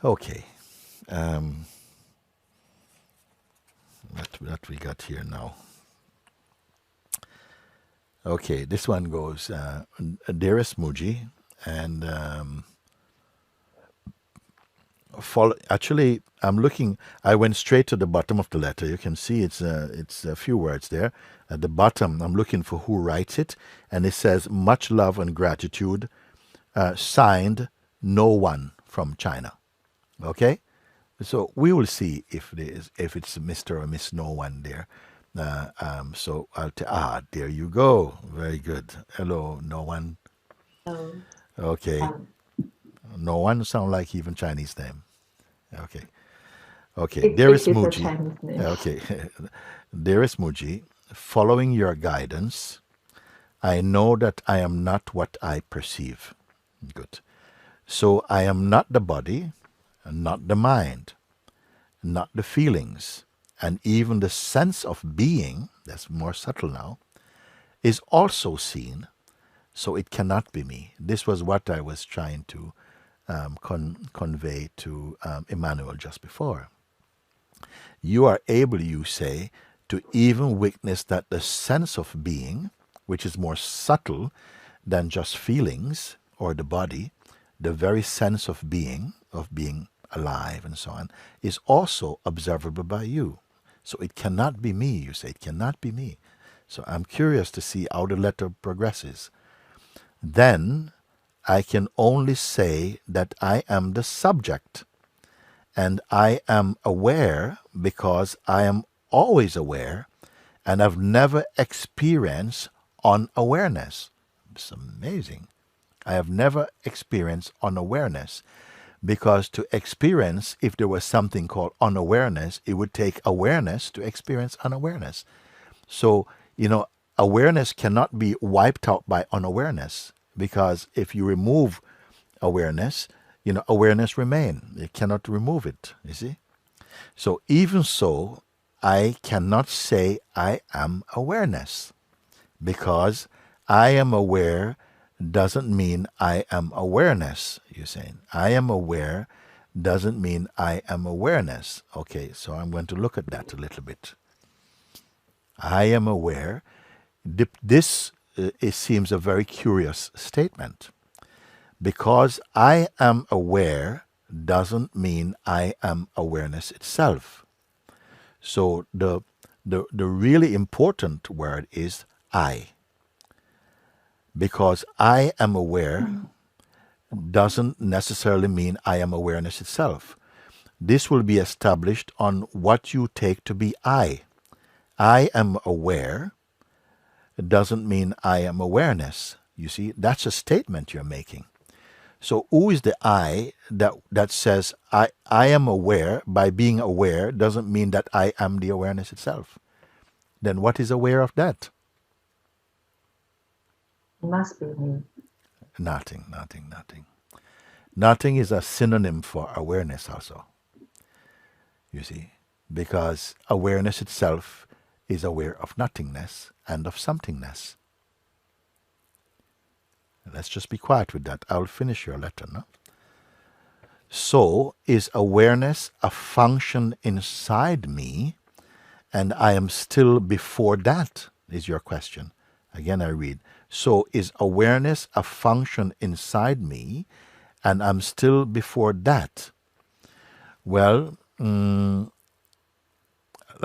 Okay. Um, what we got here now. Okay, this one goes, dearest Mooji, and actually, I'm looking. I went straight to the bottom of the letter. You can see it's a few words there. At the bottom, I'm looking for who writes it, and it says much love and gratitude. Signed, no one from China. Okay, so we will see if it's Mr. or Miss No One there. So there you go. Very good. Hello, No One. So, Okay, um, No One sound like even Chinese name. Okay. Okay, it dearest is a Mooji. Chinese name. Okay, dearest Mooji, following your guidance, I know that I am not what I perceive. Good. So I am not the body, not the mind, not the feelings, and even the sense of being, that's more subtle now, is also seen, so it cannot be me. This was what I was trying to convey to Emmanuel just before. You are able, you say, to even witness that the sense of being, which is more subtle than just feelings or the body, the very sense of being alive and so on, is also observable by you. So it cannot be me, you say, it cannot be me. So I'm curious to see how the letter progresses. Then I can only say that I am the subject, and I am aware because I am always aware, and I've never experienced unawareness. It's amazing. I have never experienced unawareness because to experience, if there was something called unawareness, it would take awareness to experience unawareness. So, awareness cannot be wiped out by unawareness because if you remove awareness, awareness remain. You cannot remove it, you see? So even so, I cannot say I am awareness because I am aware doesn't mean I am awareness, you're saying. I am aware doesn't mean I am awareness. Okay, so I'm going to look at that a little bit. I am aware. This it seems a very curious statement. Because I am aware doesn't mean I am awareness itself. So the really important word is I. Because I am aware doesn't necessarily mean I am awareness itself. This will be established on what you take to be I. I am aware doesn't mean I am awareness. You see, that's a statement you're making. So who is the I that says I am aware? By being aware doesn't mean that I am the awareness itself. Then what is aware of that? It must be me. Nothing, nothing, nothing. Nothing is a synonym for awareness also, you see, because awareness itself is aware of nothingness and of somethingness. Let's just be quiet with that. I'll finish your letter, no? So is awareness a function inside me, and I am still before that, is your question. Again, I read. So is awareness a function inside me, and I'm still before that? Well, let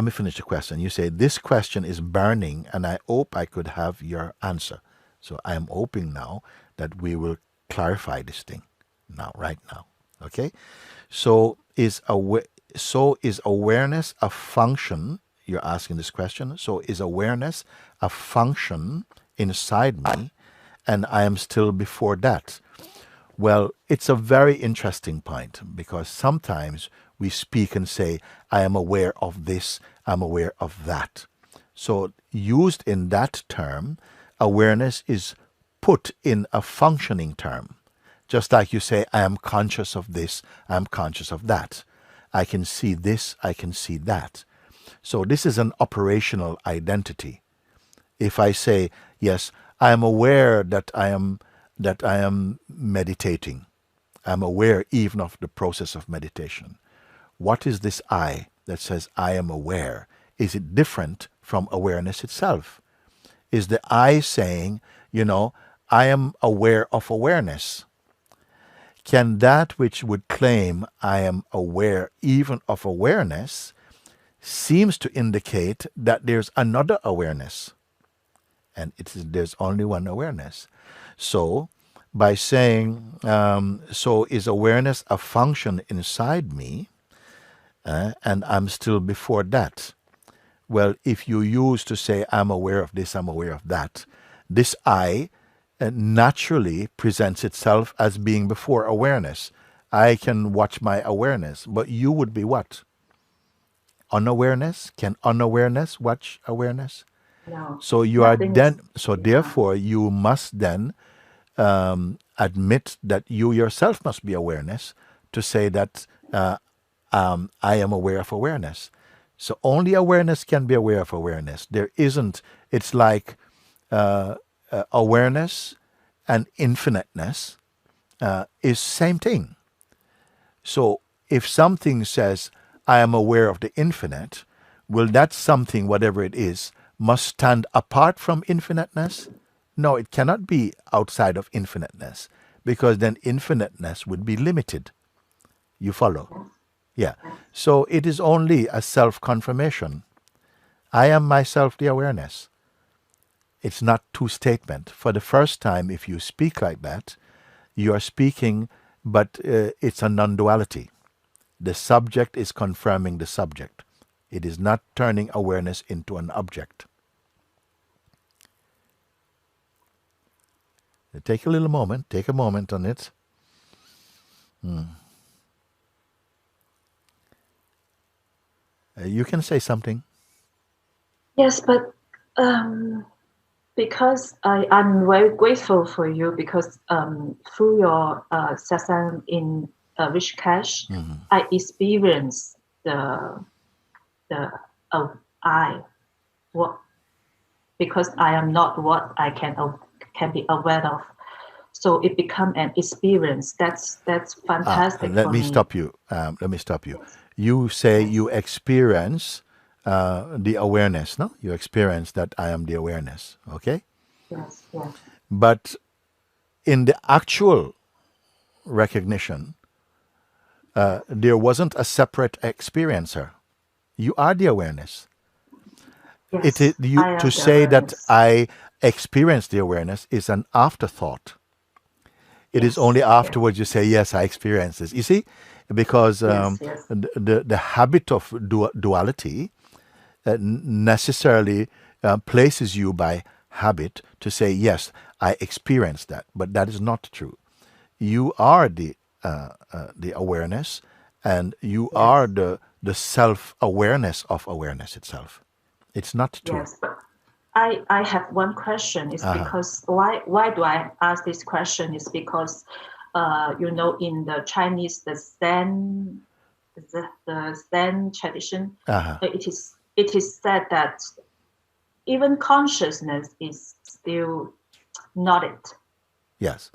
me finish the question. You say, this question is burning, and I hope I could have your answer. So I am hoping now that we will clarify this thing now, right now. Okay? So is awareness a function? You're asking this question. So is awareness a function inside me, and I am still before that? Well, it's a very interesting point because sometimes we speak and say, I am aware of this, I'm aware of that. So, used in that term, awareness is put in a functioning term. Just like you say, I am conscious of this, I am conscious of that. I can see this, I can see that. So, this is an operational identity. If I say, yes, I am aware that I am meditating, I'm aware even of the process of meditation. What is this I that says I am aware? Is it different from awareness itself? Is the I saying, I am aware of awareness? Can that which would claim I am aware even of awareness seems to indicate that there's another awareness? And there's only one awareness. So, by saying, so is awareness a function inside me, and I'm still before that? Well, if you use to say, I'm aware of this, I'm aware of that, this I naturally presents itself as being before awareness. I can watch my awareness, but you would be what? Unawareness? Can unawareness watch awareness? No. So you are Nothing then, is, so yeah. therefore you must then admit that you yourself must be awareness to say that I am aware of awareness. So only awareness can be aware of awareness. There isn't, it's like awareness and infiniteness is same thing. So if something says, I am aware of the infinite, well, that something, whatever it is, must stand apart from infiniteness? No, it cannot be outside of infiniteness, because then infiniteness would be limited. You follow? Yeah. So it is only a self-confirmation. I am myself the awareness. It's not two statement. For the first time, if you speak like that, you are speaking, but it's a non-duality. The subject is confirming the subject. It is not turning awareness into an object. Take a little moment. Take a moment on it. You can say something. Yes, but because I'm very grateful for you, because through your session in Rishikesh, I experienced the I, what, because I am not what I can be aware of. So it become an experience. That's fantastic Let for me me. stop you. Let me stop you. Yes. You say Yes. you experience the awareness, no? You experience that I am the awareness, okay? Yes, yes. But in the actual recognition, there wasn't a separate experiencer. You are the awareness. Yes, You I to am the say that awareness. I experience the awareness is an afterthought. It is Yes, only yes, afterwards you say, yes, I experience this. You see, because yes, yes, the habit of duality necessarily places you by habit to say, yes, I experience that. But that is not true. You are the awareness, and you are yes, the self-awareness of awareness itself. It's not two. yes. But I have one question. Is because why do I ask this question? Is because in the Chinese the Zen tradition, it is said that even consciousness is still not it. Yes.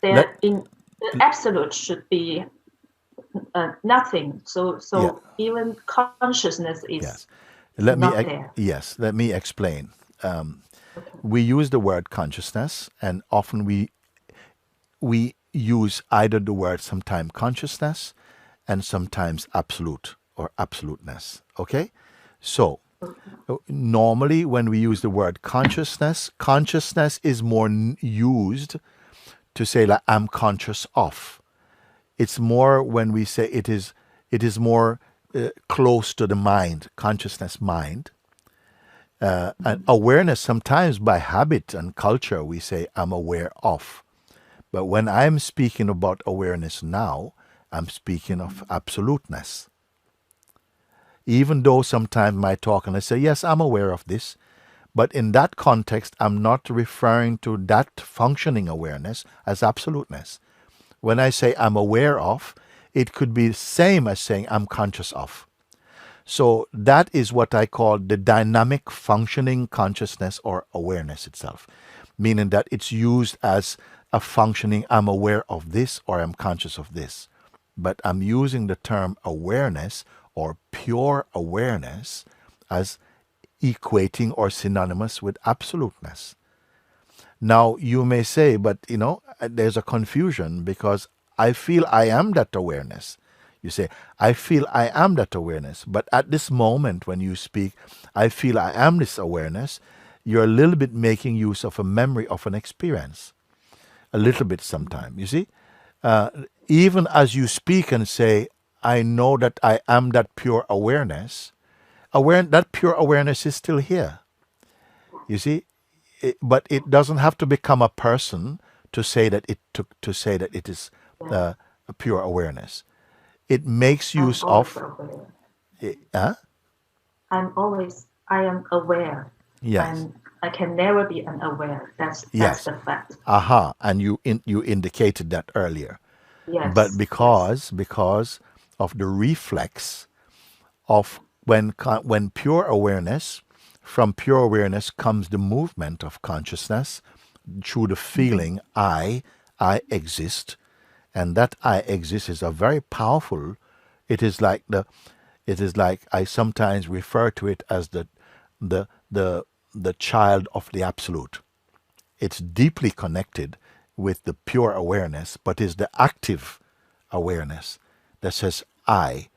There Let in the absolute should be nothing. So yeah. even consciousness is Yes. Let me not there. yes. Let me explain. Okay. We use the word consciousness, and often we use either the word sometimes consciousness and sometimes absolute or absoluteness. Okay? So, normally when we use the word consciousness, consciousness is more used to say like I'm conscious of. It's more when we say it is more close to the mind, consciousness mind. And awareness, sometimes by habit and culture, we say I'm aware of. But when I'm speaking about awareness now, I'm speaking of absoluteness. Even though sometimes I talk and I say, yes, I'm aware of this, but in that context, I'm not referring to that functioning awareness as absoluteness. When I say I'm aware of, it could be the same as saying I'm conscious of. So that is what I call the dynamic functioning consciousness or awareness itself, meaning that it's used as a functioning, I'm aware of this or I'm conscious of this. But I'm using the term awareness or pure awareness as equating or synonymous with absoluteness. Now, you may say, but there's a confusion because I feel I am that awareness. You say, I feel I am that awareness. But at this moment when you speak, I feel I am this awareness, you're a little bit making use of a memory of an experience. A little bit sometime. You see? Even as you speak and say, I know that I am that pure awareness, that pure awareness is still here. You see? But it doesn't have to become a person to say that it is a pure awareness. It makes use of. I am aware. Yes. I can never be unaware. That's the fact. Aha. And you indicated that earlier. Yes. But because of the reflex of when pure awareness, from pure awareness comes the movement of consciousness through the feeling I exist, and that I exist is a very powerful. It is like I sometimes refer to it as the child of the absolute. It's deeply connected with the pure awareness, but is the active awareness that says I,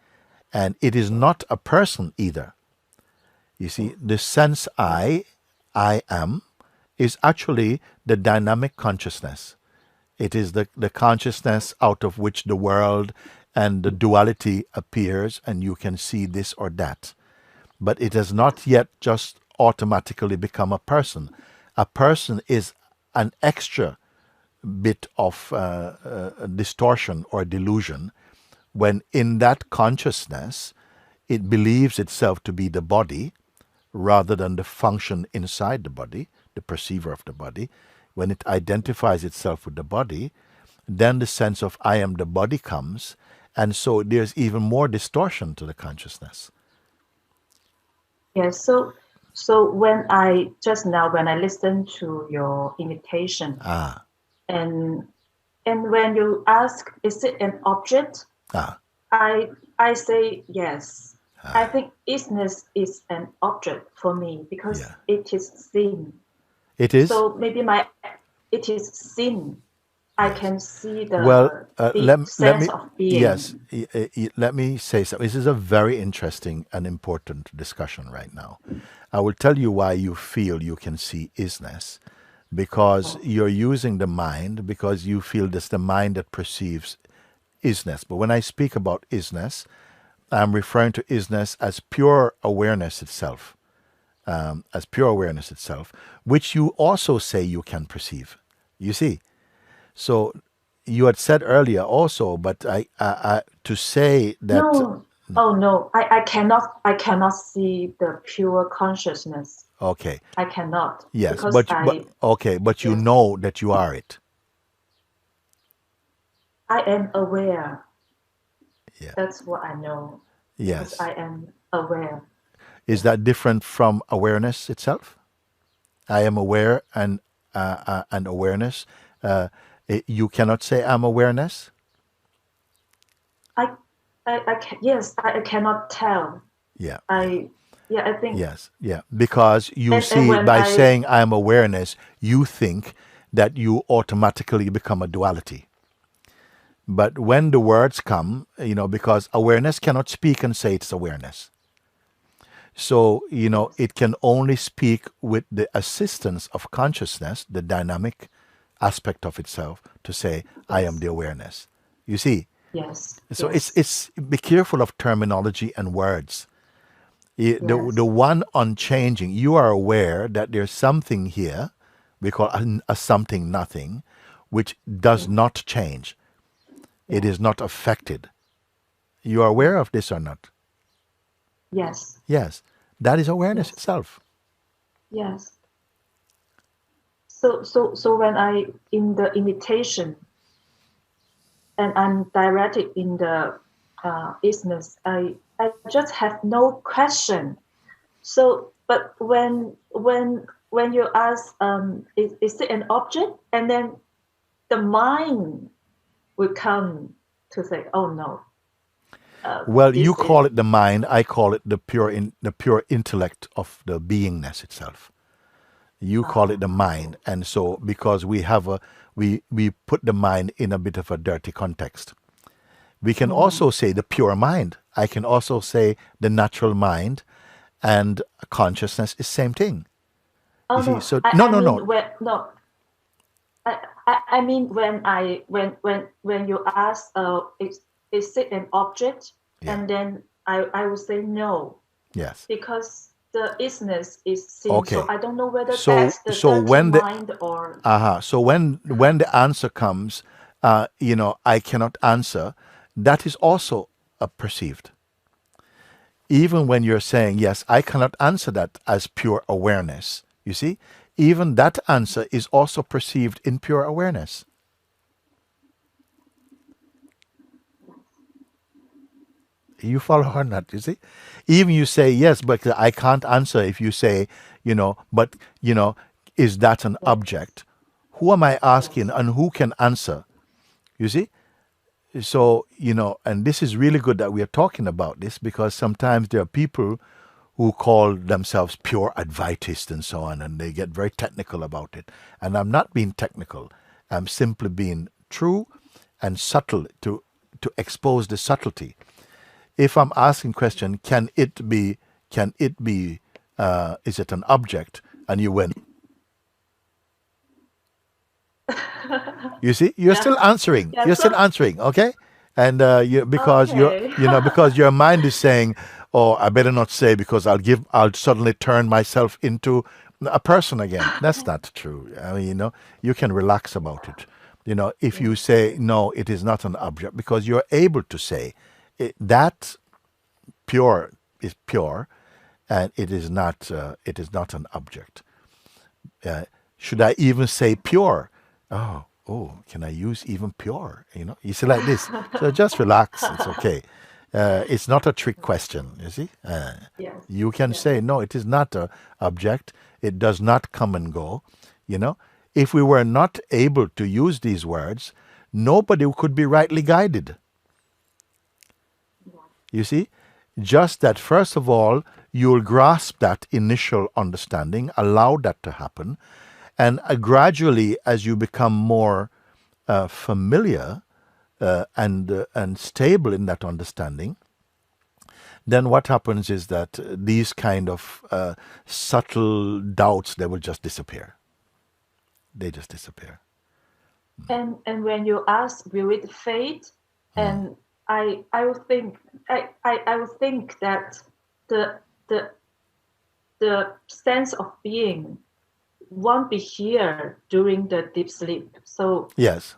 and it is not a person either. You see, the sense I am, is actually the dynamic consciousness. It is the consciousness out of which the world and the duality appears, and you can see this or that. But it has not yet just automatically become a person. A person is an extra bit of distortion or delusion when in that consciousness it believes itself to be the body rather than the function inside the body, the perceiver of the body. When it identifies itself with the body, then the sense of I am the body comes, and so there's even more distortion to the consciousness. Yes, so when I listened to your invitation, and when you ask, is it an object? I say yes. I think isness is an object for me because it is seen. It is. So maybe it is seen. I can see the sense of being. Yes, let me say something. This is a very interesting and important discussion right now. I will tell you why you feel you can see isness. Because you're using the mind, because you feel it's the mind that perceives isness. But when I speak about isness, I'm referring to isness as pure awareness itself. Which you also say you can perceive. You see? So you had said earlier also, but I to say that no, I cannot see the pure consciousness. Okay. I cannot. Yes, but you know that you are it. I am aware. Yeah. That's what I know. Yes. Because I am aware. Is that different from awareness itself? I am aware and awareness. You cannot say I'm awareness? Yes, I cannot tell. Yeah. I think. Yes, yeah. Because you by saying I'm awareness, you think that you automatically become a duality. But when the words come, because awareness cannot speak and say it's awareness. So, it can only speak with the assistance of consciousness, the dynamic aspect of itself, to say, I am the awareness. You see? Yes. So it's be careful of terminology and words. The one unchanging, you are aware that there's something here, we call a something nothing, which does not change. It is not affected. You are aware of this or not? Yes. Yes. That is awareness itself. Yes. So when I in the invitation and I'm directed in the isness, I just have no question. So, but when you ask, is it an object? And then the mind will come to say, "Oh no." Well, you call it the mind. I call it the pure intellect of the beingness itself. You call it the mind, and so because we put the mind in a bit of a dirty context. We can also say the pure mind. I can also say the natural mind, and consciousness is same thing. Oh, you no. see, so I no. I mean when you ask, is it an object? Yeah. And then I would say no. Yes. Because the isness is seen. Okay. So I don't know whether that's the dirty mind or. So when the answer comes, I cannot answer. That is also perceived. Even when you're saying, yes, I cannot answer that as pure awareness, you see, even that answer is also perceived in pure awareness. You follow or not, you see? Even you say, yes, but I can't answer if you say, but, is that an object? Who am I asking and who can answer? You see? So, and this is really good that we are talking about this, because sometimes there are people who call themselves pure Advaitists and so on, and they get very technical about it. And I'm not being technical. I'm simply being true and subtle to expose the subtlety. If I'm asking question, can it be, is it an object? And you went, you see, you're still answering. You're still answering, okay? And because because your mind is saying, "Oh, I better not say because I'll suddenly turn myself into a person again." That's not true. I mean, you can relax about it. If you say no, it is not an object, because you're able to say that pure is pure, and it is not an object. Should I even say pure? Oh, can I use even pure? You see, like this. So just relax. It's okay. It's not a trick question, you see. You can say, no, it is not an object. It does not come and go. If we were not able to use these words, nobody could be rightly guided. You see? Just that, first of all, you'll grasp that initial understanding, allow that to happen, and gradually, as you become more familiar and stable in that understanding, then what happens is that these kind of subtle doubts, they will just disappear. They just disappear. And when you ask, will it fade? And I would think that the sense of being won't be here during the deep sleep. So yes.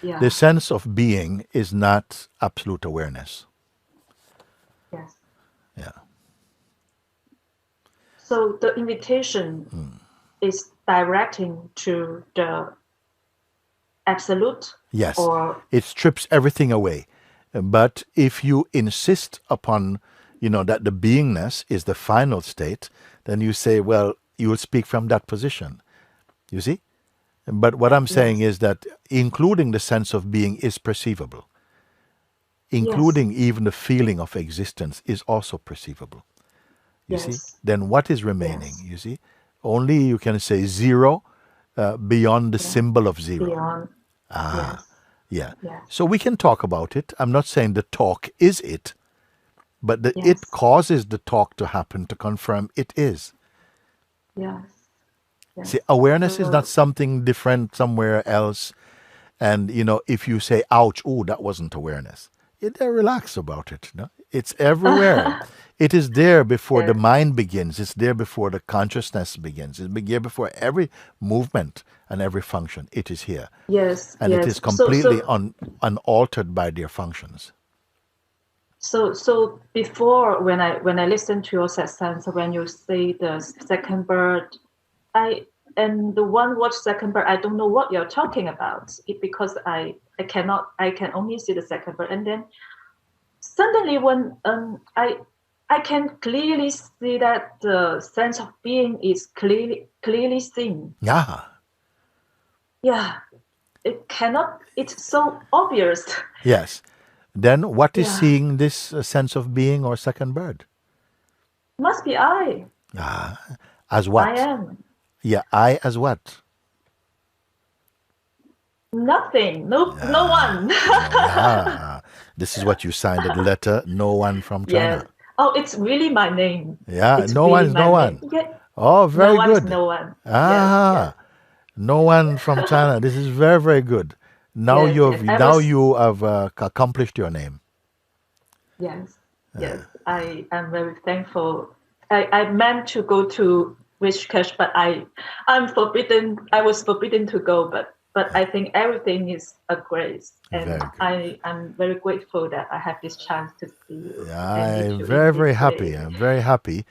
Yeah. The sense of being is not absolute awareness. Yes. Yeah. So the invitation is directing to the absolute. Yes. It strips everything away. But if you insist upon, that the beingness is the final state, then you say, well, you will speak from that position. You see? But what I'm saying is that including the sense of being is perceivable. Including even the feeling of existence is also perceivable. You see? Then what is remaining? You see? Only you can say zero beyond the symbol of zero. Beyond. Yeah. So we can talk about it. I'm not saying the talk is it, but it causes the talk to happen to confirm it is. Yes. See, awareness is not something different somewhere else. And, if you say, ouch, oh, that wasn't awareness, relax about it. No? It's everywhere. It is there before the mind begins. It's there before the consciousness begins. It's there before every movement and every function. It is here. Yes. And it is completely unaltered by their functions. So before, when I listen to your sense, when you say the second bird, and the one watch second bird, I don't know what you're talking about because I can only see the second bird, and then suddenly when I can clearly see that the sense of being is clearly seen. Yeah. Yeah, it cannot, it's so obvious. Yes. Then what is seeing this sense of being or second bird? Must be I. As what? I am. Yeah, I as what? Nothing. No one. This is what you signed the letter, no one from Yes. China. Oh, it's really my name. Yeah, It's no really one's no my name. one. Yeah. Oh, No very one is good. no one. Yes, yes. No one from China. This is very, very good. Now Yes, you yes. have accomplished your name. Yes, yes. I am very thankful. I meant to go to Rishikesh, but I'm forbidden. I was forbidden to go, but I think everything is a grace, and I am very grateful that I have this chance to see you. Yeah, And I'm you very, in very this happy. way. I'm very happy.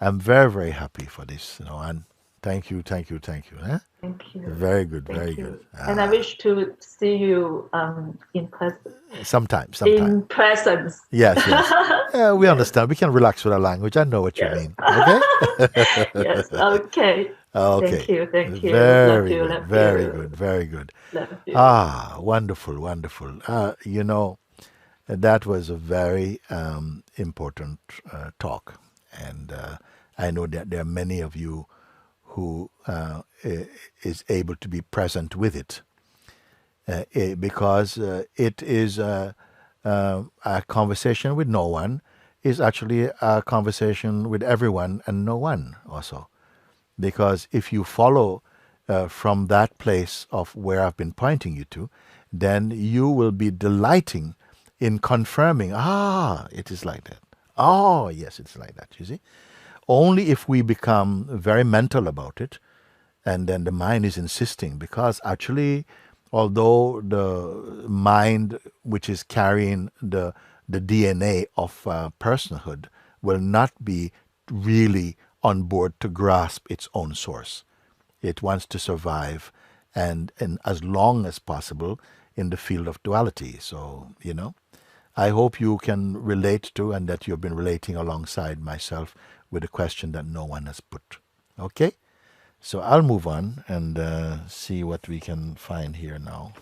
I'm very, very happy for this, and thank you, thank you, thank you. Eh? Thank you. Very good, Thank very you. good. And I wish to see you in person. Sometime. In presence. Yes, yes. We understand. We can relax with our language. I know what you mean. Okay? Yes, okay. Okay. Thank you. Love Very you, good, love very you. good, very good. Love you. Wonderful, wonderful. That was a very important talk. And I know that there are many of you who is able to be present with it. Because it is a conversation with no one is actually a conversation with everyone and no one also. Because if you follow from that place of where I've been pointing you to, then you will be delighting in confirming, it is like that. Oh, yes, it's like that, you see. Only if we become very mental about it, and then the mind is insisting, because actually, although the mind, which is carrying the DNA of personhood, will not be really on board to grasp its own source. It wants to survive and as long as possible in the field of duality. So, I hope you can relate to, and that you've been relating alongside myself with a question that no one has put. Okay? So I'll move on and see what we can find here now.